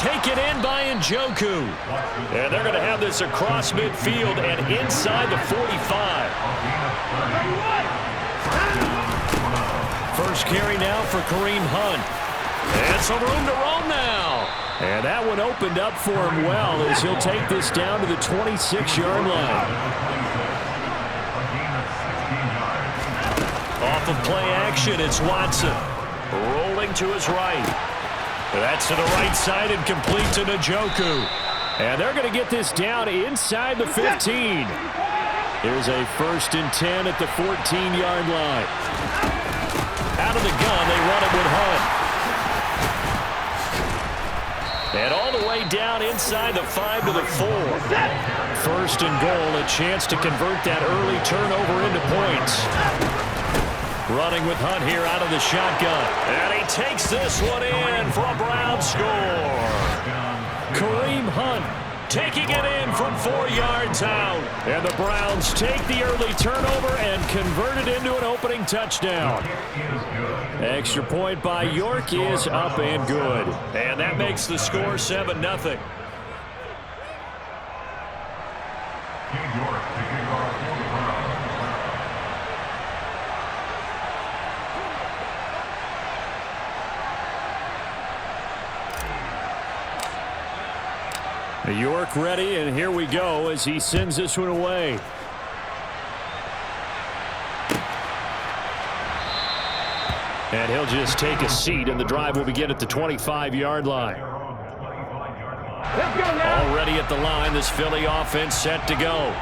taken in by Njoku. And they're going to have this across midfield and inside the 45. First carry now for Kareem Hunt. And some room to roam now. And that one opened up for him well as he'll take this down to the 26-yard line. Off of play action, it's Watson. Rolling to his right. That's to the right side and complete to Njoku. And they're going to get this down inside the 15. Here's a 1st and 10 at the 14-yard line. Out of the gun, they run it with Hunt. And all the way down inside the 5 to the 4. 1st and goal, a chance to convert that early turnover into points. Running with Hunt here out of the shotgun. And he takes this one in for a Brown score. Kareem Hunt taking it in from 4 yards out. And the Browns take the early turnover and convert it into an opening touchdown. Extra point by York is up and good. And that makes the score 7-0. York ready, and here we go as he sends this one away. And he'll just take a seat, and the drive will begin at the 25-yard line. Already at the line, this Philly offense set to go.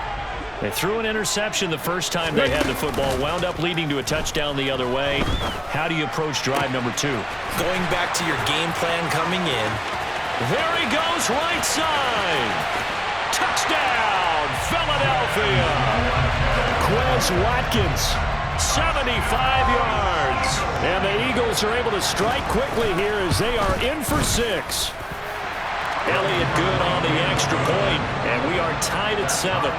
They threw an interception the first time they had the football, wound up leading to a touchdown the other way. How do you approach drive number 2? Going back to your game plan coming in. There he goes, right side. Touchdown, Philadelphia. Quez Watkins, 75 yards. And the Eagles are able to strike quickly here as they are in for 6. Elliott good on the extra point, and we are tied at 7.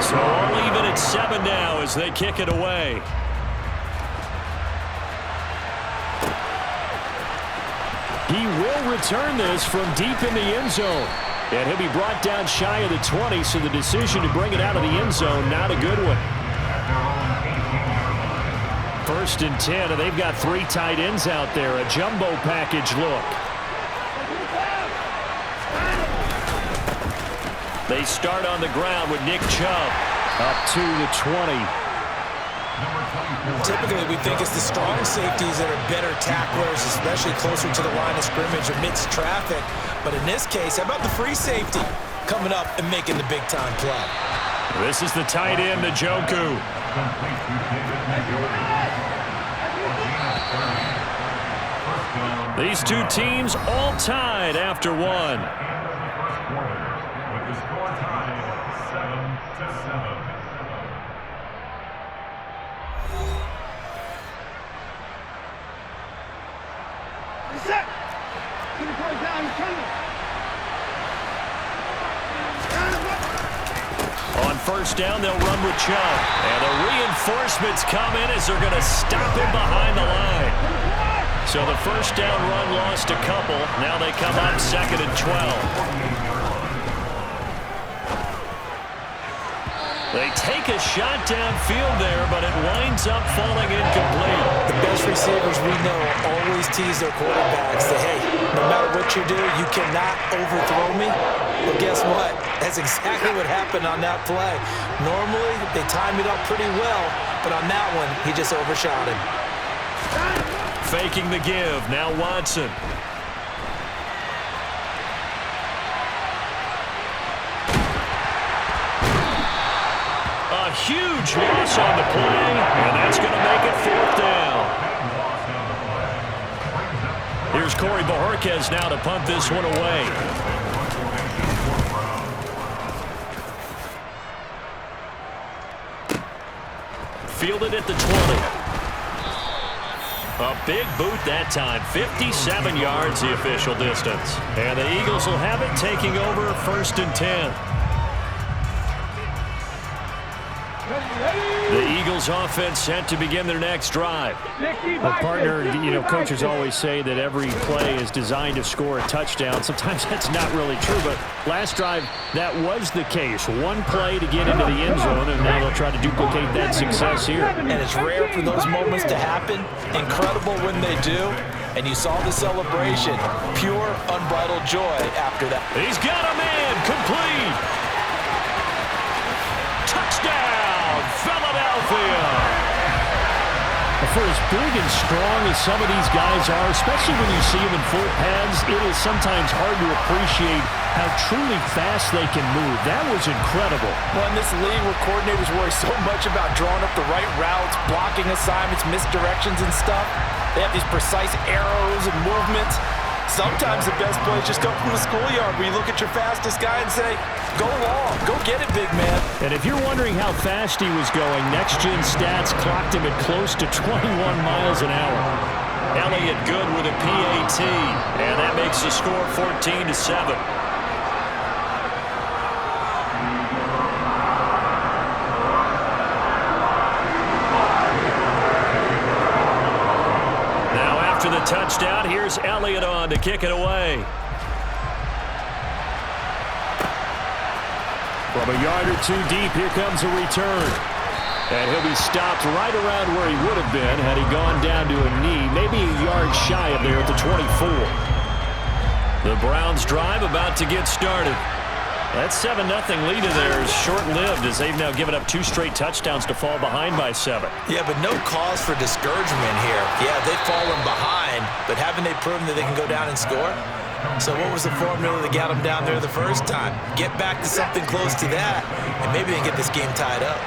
So all even at 7 now as they kick it away. He will return this from deep in the end zone. And he'll be brought down shy of the 20, so the decision to bring it out of the end zone, not a good one. 1st and 10, and they've got 3 tight ends out there. A jumbo package look. They start on the ground with Nick Chubb up to the 20. Typically, we think it's the strong safeties that are better tacklers, especially closer to the line of scrimmage amidst traffic. But in this case, how about the free safety coming up and making the big-time play? This is the tight end, Njoku. These two teams all tied after one. On 1st down, they'll run with Chubb. And the reinforcements come in as they're going to stop him behind the line. So the 1st down run lost a couple. Now they come up 2nd and 12. They take a shot downfield there, but it winds up falling incomplete. The best receivers we know always tease their quarterbacks that, hey, no matter what you do, you cannot overthrow me. Well, guess what? That's exactly what happened on that play. Normally, they time it up pretty well, but on that one, he just overshot him. Faking the give. Now Watson. A huge loss on the play, and that's going to make it 4th down. Here's Corey Bojorquez now to punt this one away. Fielded at the 20. A big boot that time. 57 yards the official distance. And the Eagles will have it taking over 1st and 10. The Eagles Eagles offense set to begin their next drive. Well, partner, coaches always say that every play is designed to score a touchdown. Sometimes that's not really true, but last drive, that was the case. One play to get into the end zone, and now they'll try to duplicate that success here. And it's rare for those moments to happen. Incredible when they do. And you saw the celebration. Pure, unbridled joy after that. He's got a man. Complete. Touchdown, Philadelphia. For as big and strong as some of these guys are, especially when you see them in full pads, it is sometimes hard to appreciate how truly fast they can move. That was incredible. Well, in this league where coordinators worry so much about drawing up the right routes, blocking assignments, misdirections and stuff, they have these precise arrows and movements. Sometimes the best plays just come from the schoolyard where you look at your fastest guy and say, go long, go get it, big man. And if you're wondering how fast he was going, next-gen stats clocked him at close to 21 miles an hour. Elliott good with a PAT, and that makes the score 14-7. After the touchdown, here's Elliott on to kick it away. From a yard or two deep, here comes a return. And he'll be stopped right around where he would have been had he gone down to a knee, maybe a yard shy of there at the 24. The Browns drive about to get started. That 7-0 lead in there is short-lived as they've now given up 2 straight touchdowns to fall behind by 7. Yeah, but no cause for discouragement here. Yeah, they've fallen behind, but haven't they proven that they can go down and score? So what was the formula that got them down there the first time? Get back to something close to that, and maybe they can get this game tied up.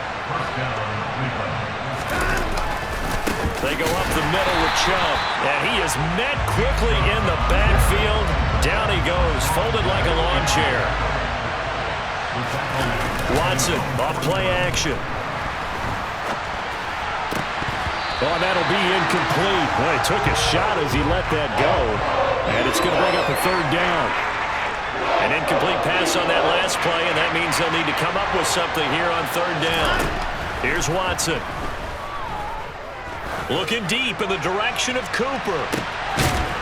They go up the middle with Chubb, and he is met quickly in the backfield. Down he goes, folded like a lawn chair. Watson off play action. Oh, that'll be incomplete. Boy, he took a shot as he let that go. And it's going to bring up a 3rd down. An incomplete pass on that last play, and that means they'll need to come up with something here on 3rd down. Here's Watson. Looking deep in the direction of Cooper.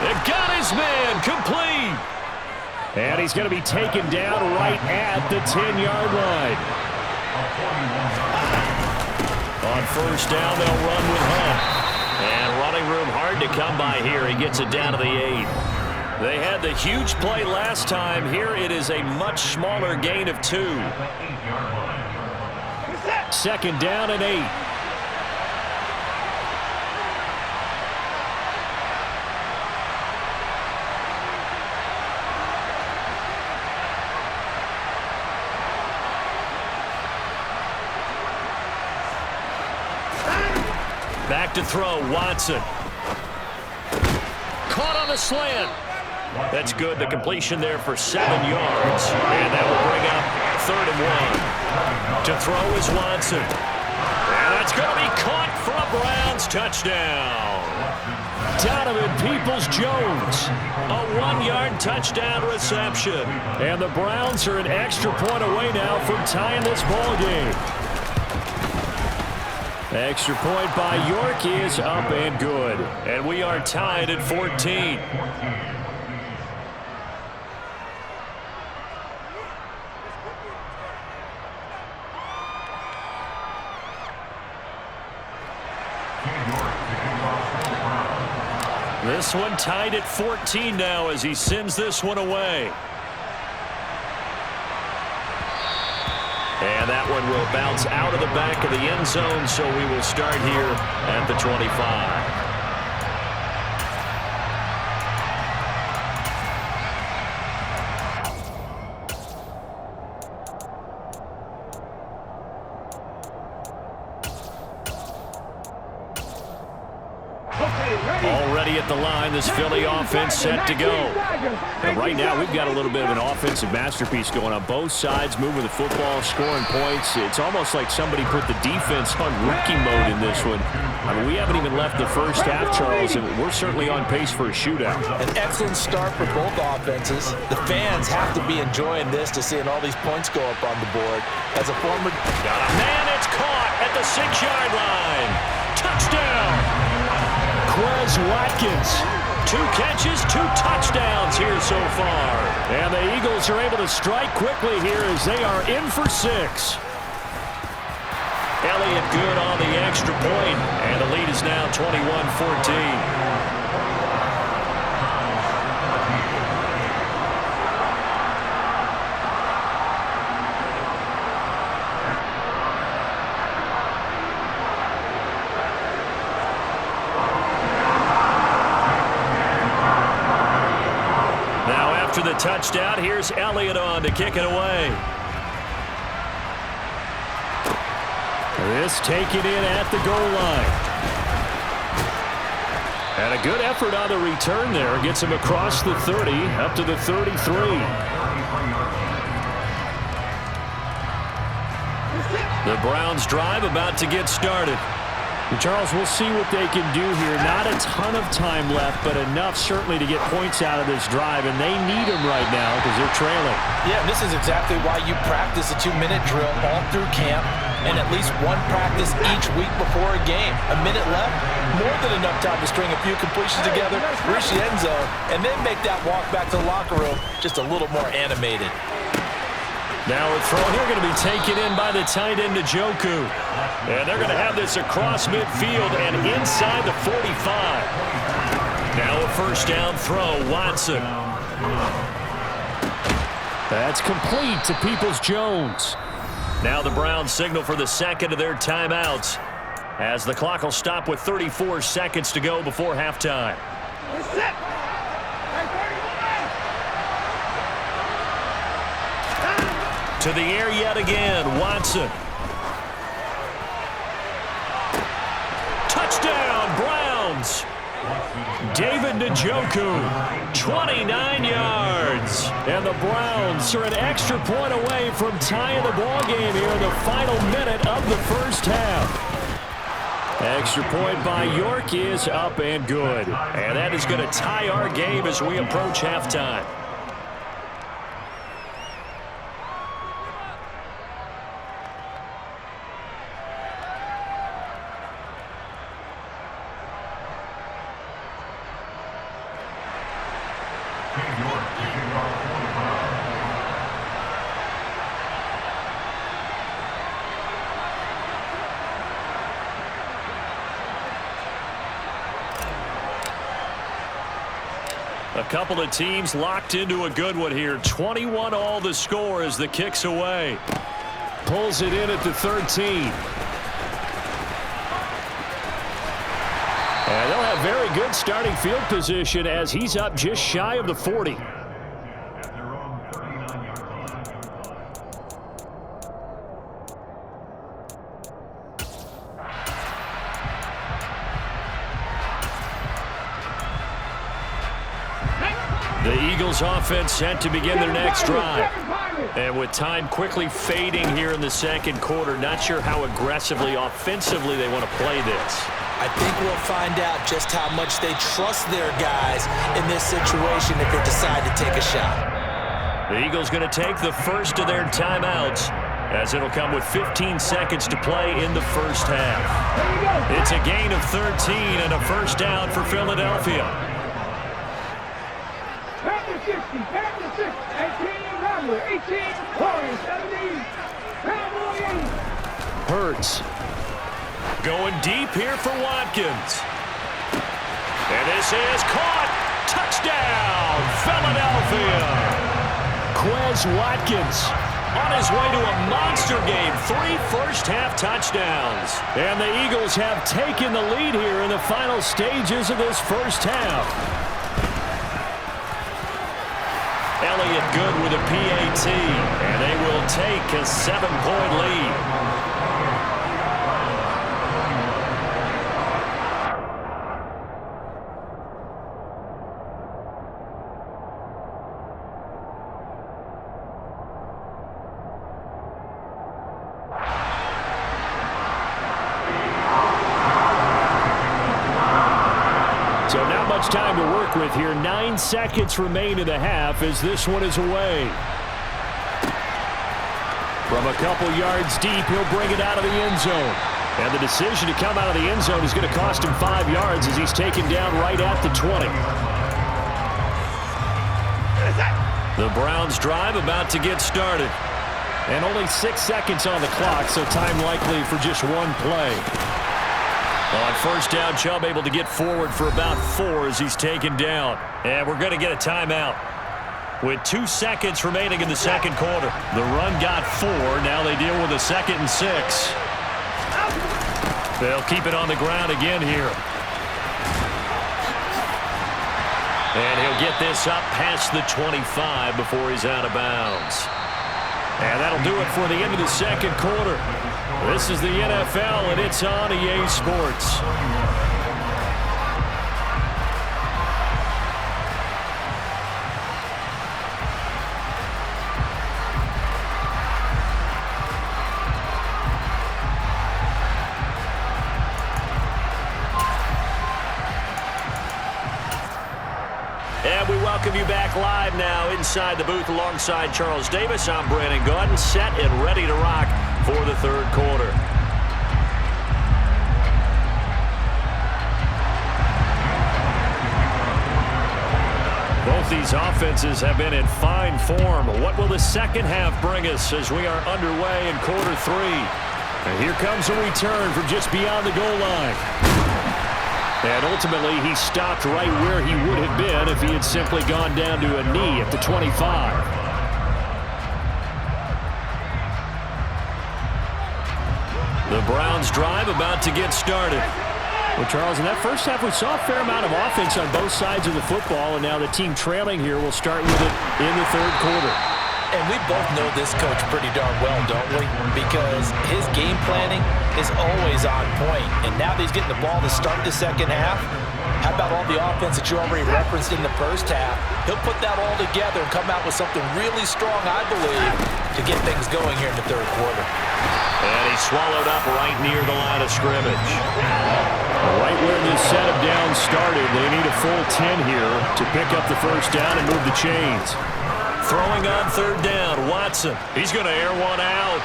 They got his man. Complete. And he's going to be taken down right at the 10-yard line. On 1st down, they'll run with Hunt. And running room hard to come by here. He gets it down to the 8. They had the huge play last time. Here it is a much smaller gain of 2. 2nd down and 8. Back to throw, Watson. Caught on the slant. That's good. The completion there for 7 yards. And that will bring up 3rd and 1. To throw is Watson. And that's going to be caught for a Browns touchdown. Donovan Peoples-Jones. A 1-yard touchdown reception. And the Browns are an extra point away now from tying this ball game. Extra point by York is up and good. And we are tied at 14. This one tied at 14 now as he sends this one away. And that one will bounce out of the back of the end zone, so we will start here at the 25. ready at the line. This Philly offense set to go. And right now, we've got a little bit of an offensive masterpiece going on both sides, moving the football, scoring points. It's almost like somebody put the defense on rookie mode in this one. I mean, we haven't even left the first half, Charles, and we're certainly on pace for a shootout. An excellent start for both offenses. The fans have to be enjoying this to seeing all these points go up on the board. As a former... Got a man, it's caught at the 6-yard line. Touchdown! Quez Watkins. 2 catches, 2 touchdowns here so far. And the Eagles are able to strike quickly here as they are in for 6. Elliott good on the extra point, and the lead is now 21-14. After the touchdown, here's Elliott on to kick it away. This taken in at the goal line. And a good effort on the return there. Gets him across the 30, up to the 33. The Browns drive about to get started. Charles, we'll see what they can do here. Not a ton of time left, but enough certainly to get points out of this drive, and they need them right now because they're trailing. Yeah, this is exactly why you practice a 2-minute drill all through camp and at least one practice each week before a game. A minute left, more than enough time to string a few completions together, reach the end zone, and then make that walk back to the locker room just a little more animated. Now a throw here going to be taken in by the tight end Njoku. And they're going to have this across midfield and inside the 45. Now a first down throw, Watson. That's complete to Peoples-Jones. Now the Browns signal for the second of their timeouts as the clock will stop with 34 seconds to go before halftime. To the air yet again, Watson. Touchdown, Browns. David Njoku, 29 yards. And the Browns are an extra point away from tying the ball game here in the final minute of the first half. Extra point by York is up and good. And that is going to tie our game as we approach halftime. A couple of teams locked into a good one here. 21 all the score as the kick's away. Pulls it in at the 13. And they'll have very good starting field position as he's up just shy of the 40. The Eagles offense set to begin their next drive. And with time quickly fading here in the second quarter, not sure how aggressively, offensively they want to play this. I think we'll find out just how much they trust their guys in this situation if they decide to take a shot. The Eagles going to take the first of their timeouts as it'll come with 15 seconds to play in the first half. It's a gain of 13 and a first down for Philadelphia. Hurts. Going deep here for Watkins. And this is caught. Touchdown, Philadelphia. Quez Watkins on his way to a monster game. 3 first-half touchdowns. And the Eagles have taken the lead here in the final stages of this first half. Elliott good with a PAT, and they will take a 7-point lead. time to work with here. 9 seconds remain in the half as this one is away. From a couple yards deep, he'll bring it out of the end zone. And the decision to come out of the end zone is going to cost him 5 yards as he's taken down right at the 20. The Browns drive about to get started. And only 6 seconds on the clock, so time likely for just one play. On first down, Chubb able to get forward for about 4 as he's taken down. And we're going to get a timeout with 2 seconds remaining in the second quarter. The run got 4. Now they deal with a 2nd and 6. They'll keep it on the ground again here. And he'll get this up past the 25 before he's out of bounds. And that'll do it for the end of the second quarter. This is the NFL, and it's on EA Sports. And we welcome you back live now inside the booth alongside Charles Davis. I'm Brandon Gaudin, set and ready to rock for the third quarter. Both these offenses have been in fine form. What will the second half bring us as we are underway in quarter 3? And here comes a return from just beyond the goal line. And ultimately, he stopped right where he would have been if he had simply gone down to a knee at the 25. The Browns drive about to get started. Well, Charles, in that first half, we saw a fair amount of offense on both sides of the football, and now the team trailing here will start with it in the third quarter. And we both know this coach pretty darn well, don't we? Because his game planning is always on point. And now that he's getting the ball to start the second half, how about all the offense that you already referenced in the first half? He'll put that all together and come out with something really strong, I believe, to get things going here in the third quarter. And he's swallowed up right near the line of scrimmage. Right where this set of downs started, they need a full 10 here to pick up the first down and move the chains. Throwing on third down, Watson. He's going to air one out.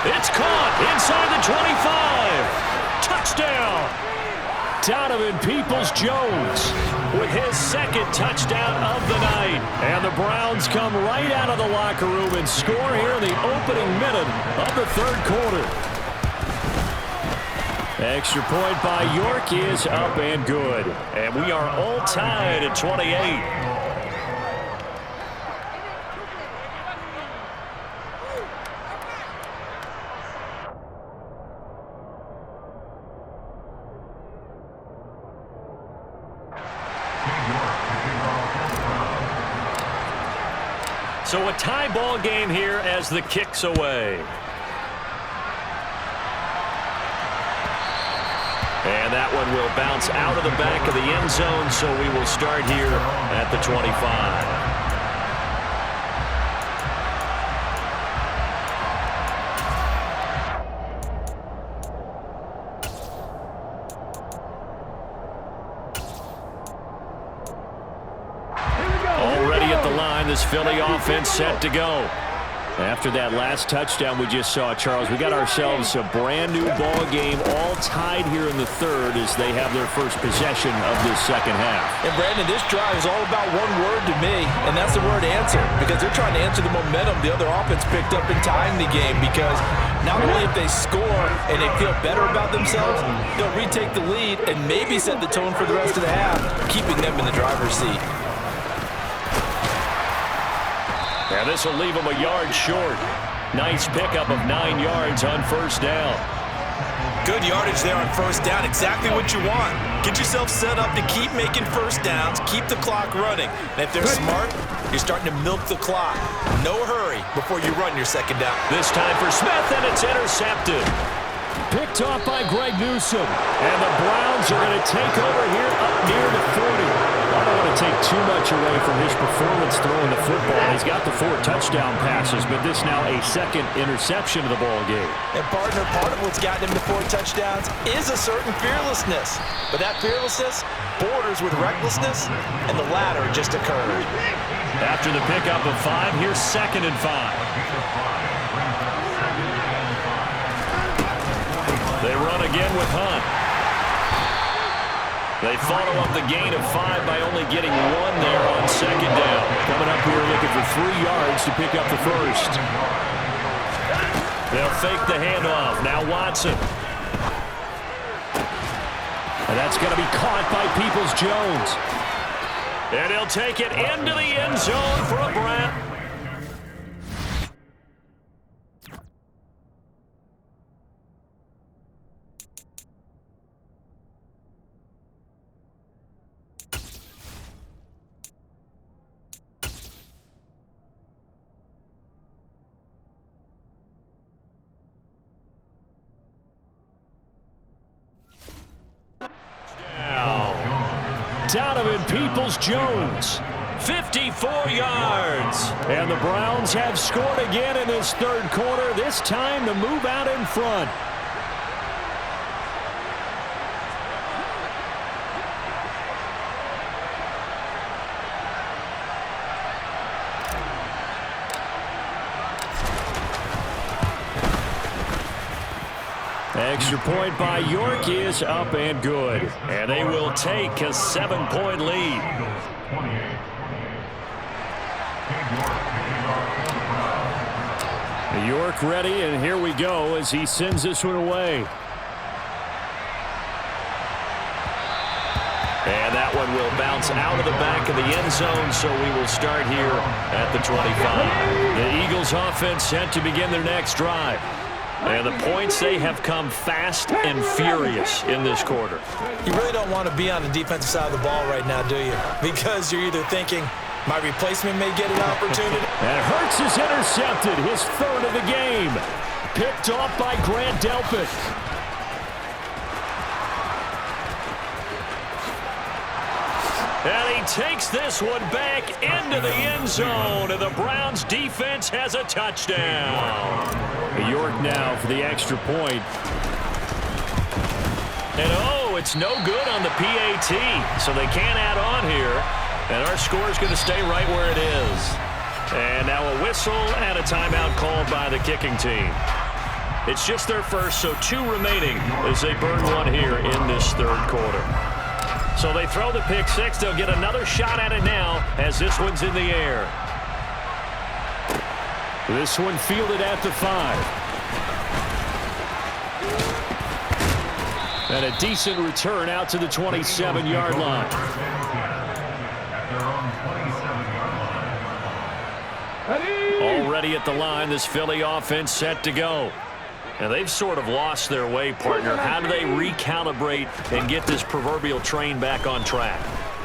It's caught inside the 25. Touchdown. Donovan Peoples-Jones with his second touchdown of the night. And the Browns come right out of the locker room and score here in the opening minute of the third quarter. Extra point by York is up and good. And we are all tied at 28. So a tie ball game here as the kick's away. And that one will bounce out of the back of the end zone, so we will start here at the 25. This Philly offense set to go. After that last touchdown we just saw, Charles, we got ourselves a brand new ball game, all tied here in the third as they have their first possession of this second half. And Brandon, this drive is all about one word to me, and that's the word answer, because they're trying to answer the momentum the other offense picked up in tying the game, because not only if they score and they feel better about themselves, they'll retake the lead and maybe set the tone for the rest of the half, keeping them in the driver's seat. And this will leave him a yard short. Nice pickup of 9 yards on first down. Good yardage there on first down. Exactly what you want. Get yourself set up to keep making first downs, keep the clock running. And if they're smart, you're starting to milk the clock. No hurry before you run your second down. This time for Smith, and it's intercepted. Picked off by Greg Newsome. And the Browns are going to take over here up near the 40. I don't want to take too much away from his performance throwing the football. He's got the 4 touchdown passes, but this now a second interception of the ball game. And, partner, part of what's gotten him to 4 touchdowns is a certain fearlessness. But that fearlessness borders with recklessness, and the latter just occurred. After the pickup of 5, here's 2nd and 5. They run again with Hunt. They follow up the gain of 5 by only getting 1 there on 2nd down. Coming up here looking for 3 yards to pick up the first. They'll fake the handoff. Now Watson. And that's going to be caught by Peoples-Jones. And he'll take it into the end zone for a Brown. Donovan Peoples-Jones, 54 yards. And the Browns have scored again in this 3rd quarter, this time to move out in front. Extra point by York is up and good. And they will take a 7-point lead. York ready, and here we go as he sends this one away. And that one will bounce out of the back of the end zone, so we will start here at the 25. The Eagles offense set to begin their next drive. And the points, they have come fast and furious in this quarter. You really don't want to be on the defensive side of the ball right now, do you? Because you're either thinking, my replacement may get an opportunity. And Hurts is intercepted, his 3rd of the game. Picked off by Grant Delpit. And he takes this one back into the end zone, and the Browns defense has a touchdown. York now for the extra point. And oh, it's no good on the PAT, so they can't add on here. And our score is going to stay right where it is. And now a whistle and a timeout called by the kicking team. It's just their first, so 2 remaining as they burn 1 here in this 3rd quarter. So they throw the pick 6. They'll get another shot at it now as this one's in the air. This one fielded at the 5. And a decent return out to the 27-yard line. Already at the line, this Philly offense set to go. And they've sort of lost their way, partner. How do they recalibrate and get this proverbial train back on track?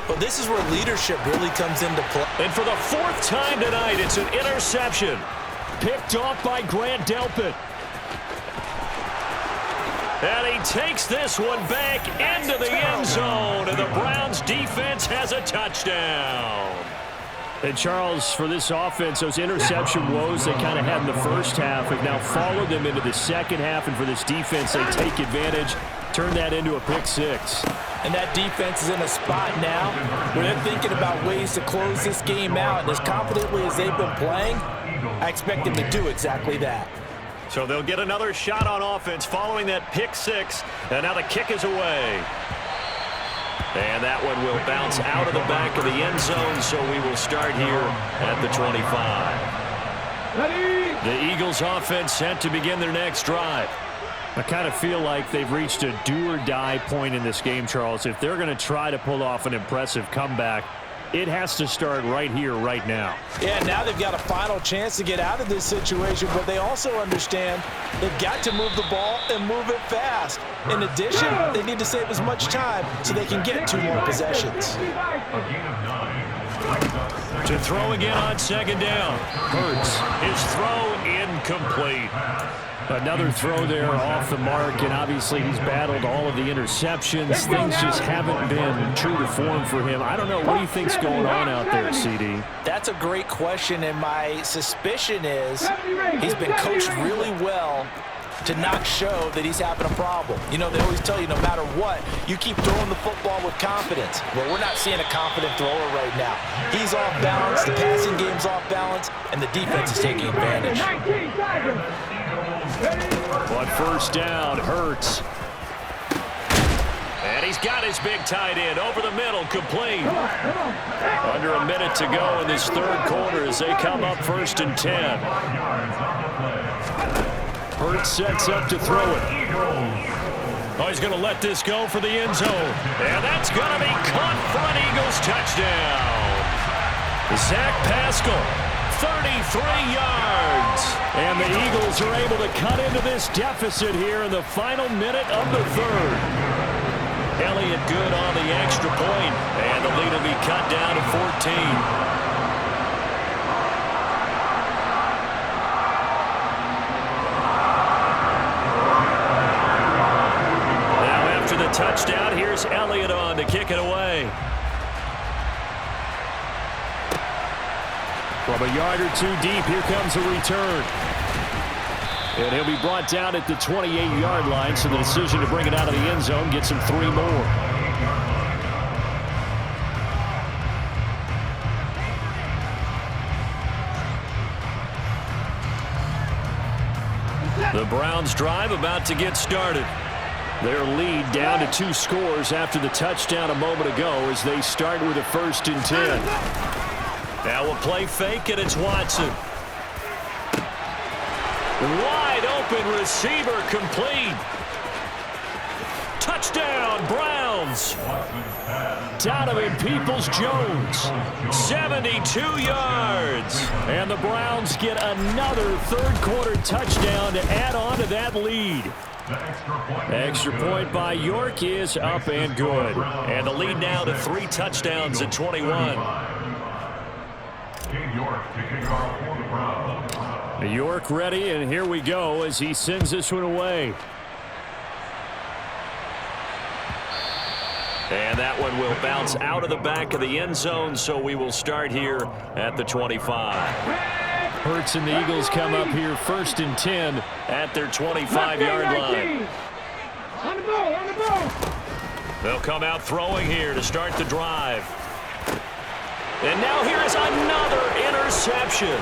Well, this is where leadership really comes into play. And for the 4th time tonight, it's an interception. Picked off by Grant Delpit. And he takes this one back into the end zone, and the Browns defense has a touchdown. And, Charles, for this offense, those interception woes they kind of had in the first half have now followed them into the second half, and for this defense, they take advantage, turn that into a pick 6. And that defense is in a spot now where they're thinking about ways to close this game out, and as confidently as they've been playing, I expect them to do exactly that. So they'll get another shot on offense following that pick 6, and now the kick is away. And that one will bounce out of the back of the end zone, so we will start here at the 25. The Eagles offense set to begin their next drive. I kind of feel like they've reached a do-or-die point in this game, Charles. If they're going to try to pull off an impressive comeback, it has to start right here, right now. Yeah, now they've got a final chance to get out of this situation, but they also understand they've got to move the ball and move it fast. In addition, they need to save as much time so they can get 2 more possessions. To throw again on 2nd down. Hurts. His throw incomplete. Another throw there off the mark, and obviously he's battled all of the interceptions. Things just haven't been true to form for him. I don't know. What do you think's going on out there, CD? That's a great question, and my suspicion is he's been coached really well to not show that he's having a problem. You know, they always tell you no matter what, you keep throwing the football with confidence. Well, we're not seeing a confident thrower right now. He's off balance, the passing game's off balance, and the defense is taking advantage. On first down, Hurts. And he's got his big tight end over the middle, complete. Under a minute to go in this third quarter as they come up 1st and 10. Hurts sets up to throw it. Oh, he's going to let this go for the end zone. And that's going to be caught for an Eagles touchdown. Zach Pascal, 33 yards. And the Eagles are able to cut into this deficit here in the final minute of the third. Elliott good on the extra point, and the lead will be cut down to 14. Touchdown. Here's Elliott on to kick it away. From a yard or two deep, here comes a return. And he'll be brought down at the 28-yard line, so the decision to bring it out of the end zone gets him 3 more. The Browns drive about to get started. Their lead down to 2 scores after the touchdown a moment ago as they start with a 1st and 10. Now a play fake, and it's Watson. Wide open receiver, complete. Touchdown, Browns. Donovan Peoples-Jones, 72 yards. And the Browns get another third-quarter touchdown to add on to that lead. Extra point by York is up and good. And the lead now to 3 touchdowns at 21. York ready, and here we go as he sends this one away. And that one will bounce out of the back of the end zone, so we will start here at the 25. Hurts and the Eagles come up here 1st and 10 at their 25-yard line. On the ball. They'll come out throwing here to start the drive. And now here is another interception.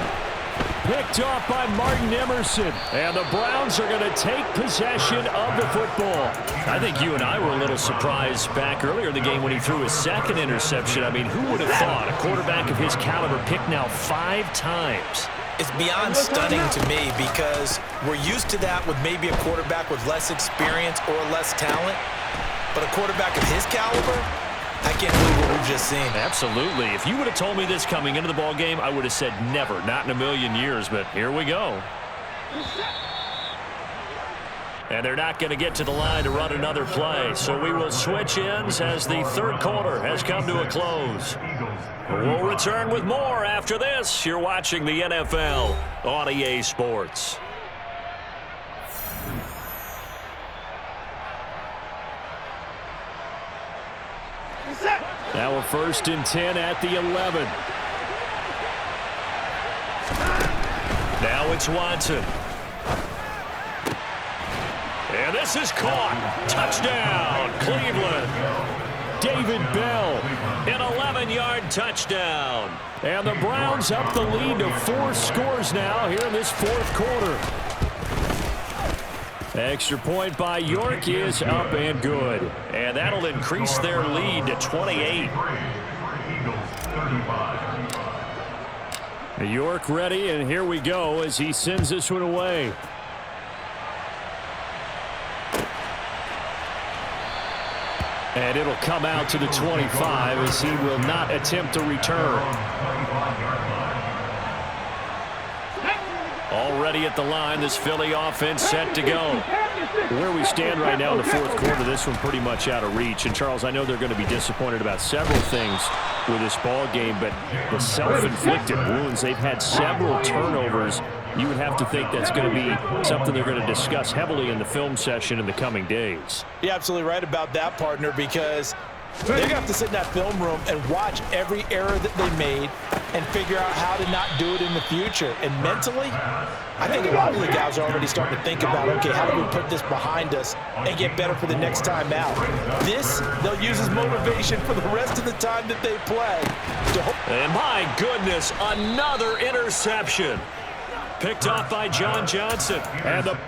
Picked off by Martin Emerson. And the Browns are going to take possession of the football. I think you and I were a little surprised back earlier in the game when he threw his 2nd interception. I mean, who would have thought a quarterback of his caliber picked now 5 times? It's beyond stunning to me because we're used to that with maybe a quarterback with less experience or less talent. But a quarterback of his caliber, I can't believe what we've just seen. Absolutely. If you would have told me this coming into the ball game, I would have said never, not in a million years. But here we go. And they're not going to get to the line to run another play. So we will switch ends as the third quarter has come to a close. We'll return with more after this. You're watching the NFL on EA Sports. Now a 1st and 10 at the 11. Now it's Watson. And this is caught. Touchdown, Cleveland. David Bell, an 11-yard touchdown. And the Browns up the lead to 4 scores now here in this 4th quarter. Extra point by York is up and good. And that'll increase their lead to 28. York ready, and here we go as he sends this one away. And it'll come out to the 25 as he will not attempt a return. Already at the line, this Philly offense set to go. Where we stand right now in the 4th quarter, this one pretty much out of reach. And, Charles, I know they're going to be disappointed about several things with this ball game, but the self-inflicted wounds, they've had several turnovers you would have to think that's going to be something they're going to discuss heavily in the film session in the coming days. You're absolutely right about that, partner, because they're going to have to sit in that film room and watch every error that they made and figure out how to not do it in the future. And mentally, I think a lot of the guys are already starting to think about, okay, how do we put this behind us and get better for the next time out? This, they'll use as motivation for the rest of the time that they play. And my goodness, another interception. Picked off by John Johnson. And the